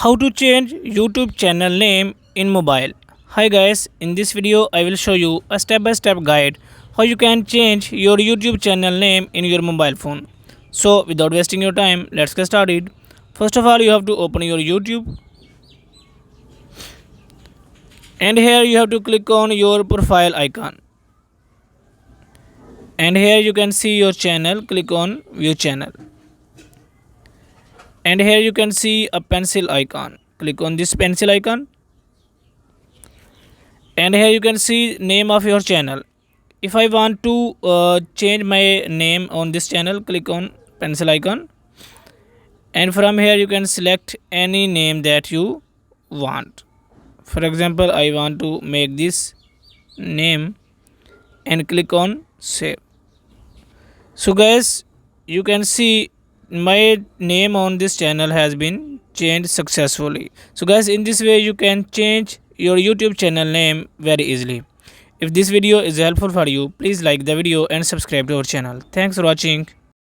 How to change YouTube channel name in mobile. Hi guys, in this video I will show you a step-by-step guide how you can change your YouTube channel name in your mobile phone. So without wasting your time, let's get started. First of all, you have to open your YouTube, and here you have to click on your profile icon, and here you can see your channel. Click on view channel, and here you can see a pencil icon. Click on this pencil icon, and here you can see name of your channel. If I want to change my name on this channel, click on pencil icon, and from here you can select any name that you want. For example, I want to make this name and click on save. So guys, you can see my name on this channel has been changed successfully. So guys, in this way you can change your YouTube channel name very easily. If this video is helpful for you, please like the video and subscribe to our channel. Thanks for watching.